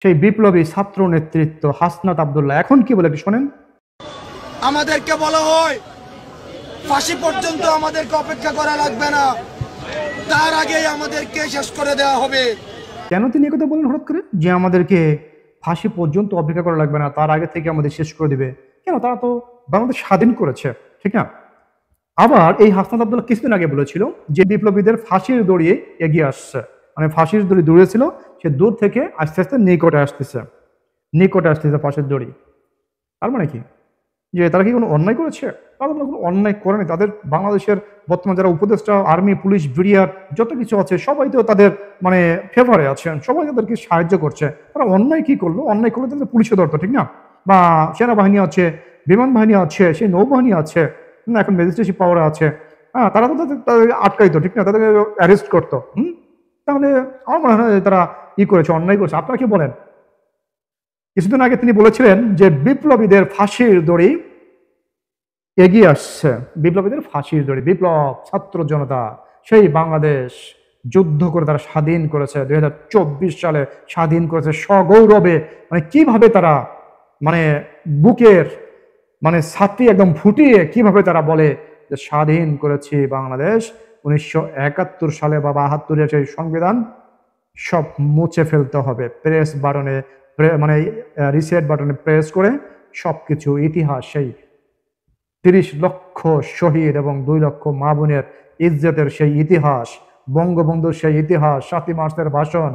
সেই বিপ্লবী ছাত্র নেতৃত্ব হাসনাত আব্দুল্লাহ এখন কি বলে একটু শোনেন। আমাদেরকে বলা হয় ফাঁসি পর্যন্ত আমাদেরকে অপেক্ষা করা লাগবে না, তার আগেই আমাদেরকে শেষ করে দেওয়া হবে। কেন তিনি একথা বললেন হঠাৎ করে যে আমাদেরকে ফাঁসি পর্যন্ত অপেক্ষা করা লাগবে না, তার আগে থেকে আমাদের শেষ করে দিবে? কেন? তারা তো বাংলাদেশ স্বাধীন করেছে, ঠিক না? আবার এই হাসনাত আব্দুল্লাহ কিছুদিন আগে বলেছিল যে বিপ্লবীদের ফাঁসির দড়িয়ে এগিয়ে আসছে, মানে ফাঁসির দড়ি দূরে ছিল, সে দূর থেকে আস্তে আস্তে নিকটে আসতেছে ফাঁসির দড়ি। তার মানে কি যে তারা কি কোনো অন্যায় করেছে? তারা কোনো অন্যায় করেনি। তাদের বাংলাদেশের বর্তমান যারা উপদেষ্টা, আর্মি, পুলিশ, বিডিআর যত কিছু আছে সবাই তো তাদের মানে ফেভারে আছেন, সবাই তাদেরকে সাহায্য করছে। তারা অন্যায় কি করলো? অন্যায় করলে তাদের পুলিশে ধরতো, ঠিক না? বা সেনাবাহিনী আছে, বিমান বাহিনী আছে, সেই নৌবাহিনী আছে, না এখন ম্যাজিস্ট্রেসি পাওয়ার আছে, হ্যাঁ, তারা তো তাদের আটকাইতো, ঠিক না? তাদেরকে অ্যারেস্ট করতো। তাহলে আমার মনে হয় তারা ই করেছে, অন্যায় করেছে। আপনারা কি বলেন? কিছুদিন আগে তিনি বলেছিলেন যে বিপ্লবীদের ফাঁসির দড়ি এগিয়ে আসছে, বিপ্লবীদের ফাঁসির দড়ি। বিপ্লব, ছাত্র জনতা, সেই বাংলাদেশ যুদ্ধ করে তারা স্বাধীন করেছে, 2024 সালে স্বাধীন করেছে সগৌরবে। মানে কিভাবে তারা মানে বুকের মানে ছাতি একদম ফুটিয়ে কিভাবে তারা বলে যে স্বাধীন করেছি বাংলাদেশ। 1971 সালে বা 72-এর সেই সংবিধান সব মুছে ফেলতে হবে, প্রেস বাটনে মানে রিসেট বাটনে প্রেস করে সবকিছু ইতিহাস, সেই 30 লক্ষ শহীদ এবং 2 লক্ষ মা বোনের ইজ্জতের সেই ইতিহাস, বঙ্গবন্ধুর সেই ইতিহাস, 7ই মার্চের ভাষণ,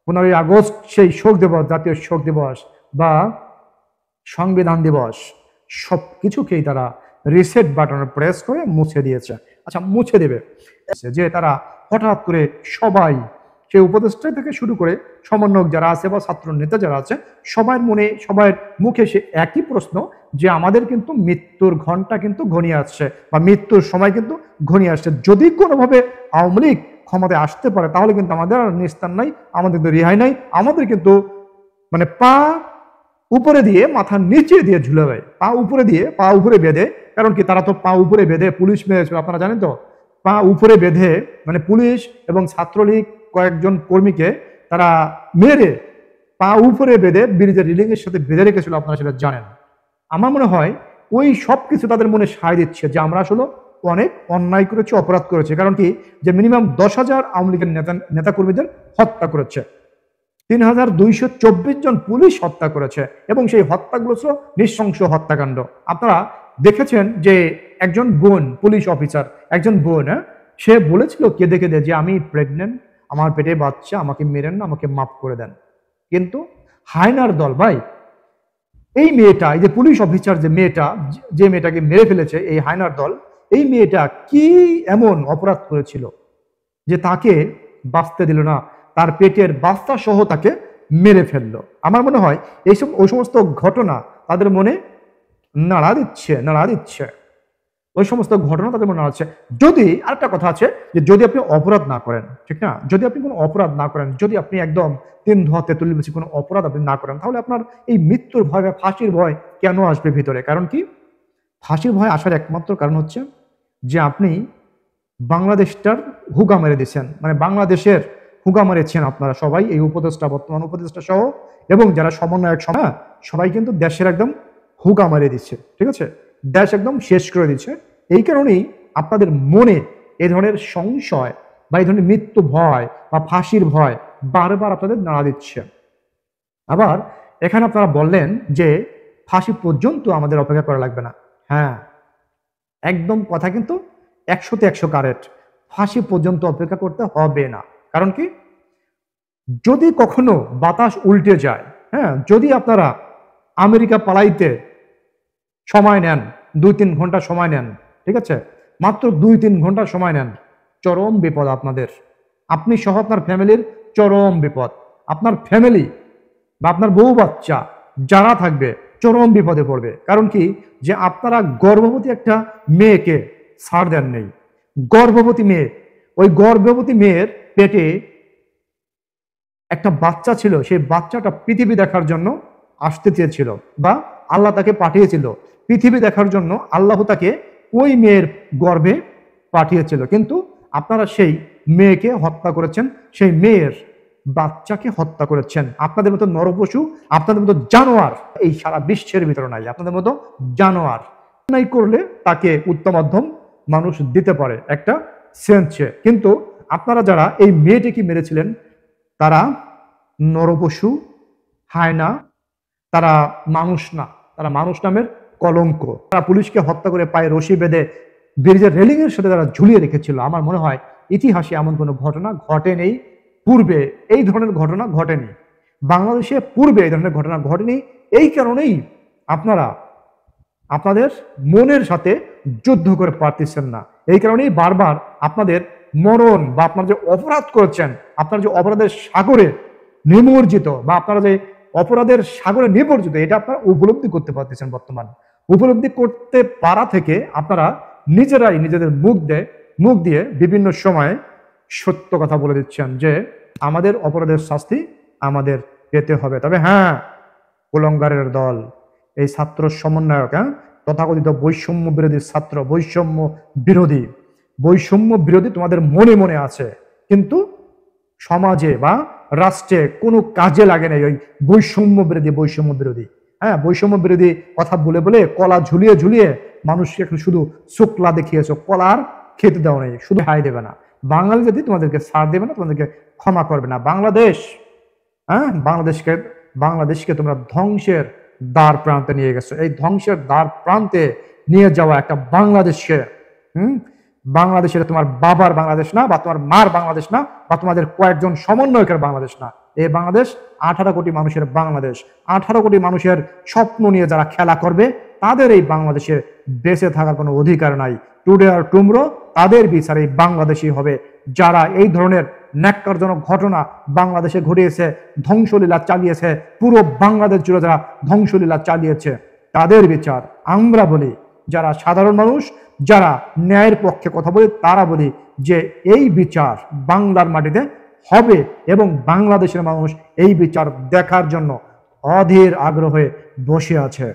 15ই আগস্ট সেই শোক দিবস, জাতীয় শোক দিবস বা সংবিধান দিবস, সবকিছুকেই তারা রিসেট বাটনে প্রেস করে মুছে দিয়েছে। আচ্ছা, মুছে দেবে যে তারা হঠাৎ করে সবাই, সেই উপদেষ্টা থেকে শুরু করে সমন্বয়ক যারা আছে বা ছাত্র নেতা যারা আছে, সবার মনে, সবার মুখে সে একই প্রশ্ন যে আমাদের কিন্তু মৃত্যুর ঘন্টা কিন্তু ঘনিয়ে আসছে বা মৃত্যুর সময় কিন্তু ঘনিয়ে আসছে। যদি কোনোভাবে আওয়ামী লীগ ক্ষমতায় আসতে পারে তাহলে কিন্তু আমাদের আর নিস্তার নাই, আমাদের কিন্তু রেহাই নাই। আমাদের কিন্তু মানে পা উপরে দিয়ে মাথা নিচে দিয়ে ঝুলে দেয়, পা উপরে বেঁধে। কারণ কি, তারা তো পা উপরে বেঁধে পুলিশ মেরেছিল, আপনারা জানেন তো। পা উপরে বেঁধে মানে পুলিশ এবং ছাত্রলীগ কয়েকজন কর্মীকে তারা মেরে পা উপরে বেঁধে ব্রিজের রিলিং এর সাথে বেঁধে রেখেছিল, আপনারা সেটা জানেন। আমার মনে হয় ওই সব কিছু তাদের মনে সায় দিচ্ছে যে আমরা আসলে অনেক অন্যায় করেছি, অপরাধ করেছি। কারণ কি, যে মিনিমাম 10,000 আওয়ামী লীগের নেতা কর্মীদের হত্যা করেছে, 3,224 জন পুলিশ হত্যা করেছে, এবং সেই হত্যাগুলো ছিল নৃশংস হত্যাকাণ্ড। আপনারা দেখেছেন যে একজন বোন, পুলিশ অফিসার, একজন বোন, সে বলেছিল কেঁদে কেঁদে যে আমি প্রেগনেন্ট, আমার পেটে বাচ্চা, আমাকে মেরেন না, আমাকে মাফ করে দেন। কিন্তু হায়নার দল ভাই, এই মেয়েটা, এই যে পুলিশ অফিসার যে মেয়েটা, যে মেয়েটাকে মেরে ফেলেছে এই হায়নার দল, এই মেয়েটা কি এমন অপরাধ করেছিল যে তাকে বাঁচতে দিল না, তার পেটের বাচ্চা সহ তাকে মেরে ফেললো? আমার মনে হয় এইসব ওই সমস্ত ঘটনা তাদের মনে নাড়া দিচ্ছে, ওই সমস্ত ঘটনা তাদের মনে নাড়াচ্ছে। যদি আরেকটা কথা আছে যে যদি আপনি অপরাধ না করেন, ঠিক না, যদি আপনি কোনো অপরাধ না করেন, যদি আপনি একদম 3 ধোয়া তেঁতুলের বেশি কোনো অপরাধ আপনি না করেন, তাহলে আপনার এই মৃত্যুর ভয় বা ফাঁসির ভয় কেন আসবে ভিতরে? কারণ কি, ফাঁসির ভয় আসার একমাত্র কারণ হচ্ছে যে আপনি বাংলাদেশটার হুগা মেরে দিচ্ছেন, মানে বাংলাদেশের হুগা মেরেছেন আপনারা সবাই, এই উপদেষ্টা, বর্তমান উপদেষ্টা সহ, এবং যারা সমন্বয়ক সবাই কিন্তু দেশের একদম হুগা মেরে দিচ্ছে, ঠিক আছে, দেশ একদম শেষ করে দিচ্ছে। এই কারণেই আপনাদের মনে এই ধরনের সংশয় বা এই ধরনের মৃত্যু ভয় বা ফাঁসির ভয় বারবার আপনাদের নাড়া দিচ্ছে। আবার এখানে আপনারা বললেন যে ফাঁসি পর্যন্ত আমাদের অপেক্ষা করা লাগবে না। হ্যাঁ, একদম কথা কিন্তু 100-তে 100 কারেক্ট। ফাঁসি পর্যন্ত অপেক্ষা করতে হবে না। কারণ কি, যদি কখনো বাতাস উল্টে যায়, হ্যাঁ, যদি আপনারা আমেরিকা পালাইতে সময় নেন, 2-3 ঘন্টা সময় নেন, ঠিক আছে, মাত্র 2-3 ঘন্টা সময় নেন, চরম বিপদ আপনাদের, আপনি সহ আপনার ফ্যামিলির চরম বিপদ। আপনার ফ্যামিলি বা আপনার বউ বাচ্চা যারা থাকবে চরম বিপদে পড়বে। কারণ কি, যে আপনারা গর্ভবতী একটা মেয়েকে ছাড় দেন নেই। গর্ভবতী মেয়ে, ওই গর্ভবতী মেয়ের পেটে একটা বাচ্চা ছিল, সেই বাচ্চাটা পৃথিবী দেখার জন্য আসতে চেয়েছিল বা আল্লাহ তাকে পাঠিয়েছিল পৃথিবী দেখার জন্য, আল্লাহ তাকে ওই মেয়ের গর্ভে পাঠিয়েছিল। কিন্তু আপনারা সেই মেয়েকে হত্যা করেছেন, সেই মেয়ের বাচ্চাকে হত্যা করেছেন। আপনাদের মতো নরপশু, আপনাদের মতো জানোয়ার এই সারা বিশ্বের ভিতরে নাই। আপনাদের মতো জানোয়ার নাই করলে তাকে উত্তম মাধ্যম মানুষ দিতে পারে একটা সেন্সে, কিন্তু আপনারা যারা এই মেয়েটিকে মেরেছিলেন তারা নরপশু, হায়না, তারা মানুষ না, তারা মানুষ নামের কলঙ্ক। তারা পুলিশকে হত্যা করে পায়ে রশি বেঁধে ব্রিজের রেলিং এর সাথে তারা ঝুলিয়ে রেখেছিল। আমার মনে হয় ইতিহাসে এমন কোনো ঘটনা ঘটেনি, পূর্বে এই ধরনের ঘটনা ঘটেনি, বাংলাদেশে পূর্বে এই ধরনের ঘটনা ঘটেনি। এই কারণেই আপনারা আপনাদের মনের সাথে যুদ্ধ করে পারতেছেন না। এই কারণেই বারবার আপনাদের মরণ বা আপনারা যে অপরাধ করেছেন, আপনারা যে অপরাধের সাগরে নিমজ্জিত বা আপনারা যে অপরাধের সাগরে নিমজ্জিত, এটা আপনারা উপলব্ধি করতে পারতেছেন। বর্তমান উপলব্ধি করতে পারা থেকে আপনারা নিজেরাই নিজেদের মুখ দিয়ে বিভিন্ন সময়ে সত্য কথা বলে দিচ্ছেন যে আমাদের অপরাধের শাস্তি আমাদের পেতে হবে। তবে হ্যাঁ, কুলঙ্গারের দল, এই ছাত্র সমন্বয়ক, তথাকথিত বৈষম্য বিরোধী ছাত্র, বৈষম্য বিরোধী তোমাদের মনে মনে আছে, কিন্তু সমাজে বা রাষ্ট্রে কোনো কাজে লাগে না ওই বৈষম্য বিরোধী। হ্যাঁ, বৈষম্য বিরোধী কথা বলে বলে কলা ঝুলিয়ে ঝুলিয়ে মানুষকে শুধু শুক্লা দেখিয়েছো, কলার খেতে দেওয়া নেই, শুধু হাই দেবে না। বাঙালি যদি তোমাদেরকে ছাড় দেবে না, তোমাদেরকে ক্ষমা করবে না। বাংলাদেশকে তোমরা ধ্বংসের দ্বার প্রান্তে নিয়ে গেছো। এই ধ্বংসের দ্বার প্রান্তে নিয়ে যাওয়া একটা বাংলাদেশের তোমার বাবার বাংলাদেশ না, বা তোমার মার বাংলাদেশ না, বা তোমাদের কয়েকজন সমন্বয়কের বাংলাদেশ না। এই বাংলাদেশ 18 কোটি মানুষের বাংলাদেশ। 18 কোটি মানুষের স্বপ্ন নিয়ে যারা খেলা করবে তাদের এই বাংলাদেশে বেঁচে থাকার কোনো অধিকার নাই। টুডে আর টুমরো তাদের বিচার এই বাংলাদেশই হবে। যারা এই ধরনের ন্যাক্কারজনক ঘটনা বাংলাদেশে ঘটিয়েছে, ধ্বংসলীলা চালিয়েছে, পুরো বাংলাদেশ জুড়ে যারা ধ্বংসলীলা চালিয়েছে তাদের বিচার আমরা বলি। যারা সাধারণ মানুষ, যারা ন্যায়ের পক্ষে কথা বলি, তারা বলি যে এই বিচার বাংলার মাটিতে হবে এবং বাংলাদেশের মানুষ এই বিচার দেখার জন্য অধীর আগ্রহে বসে আছে।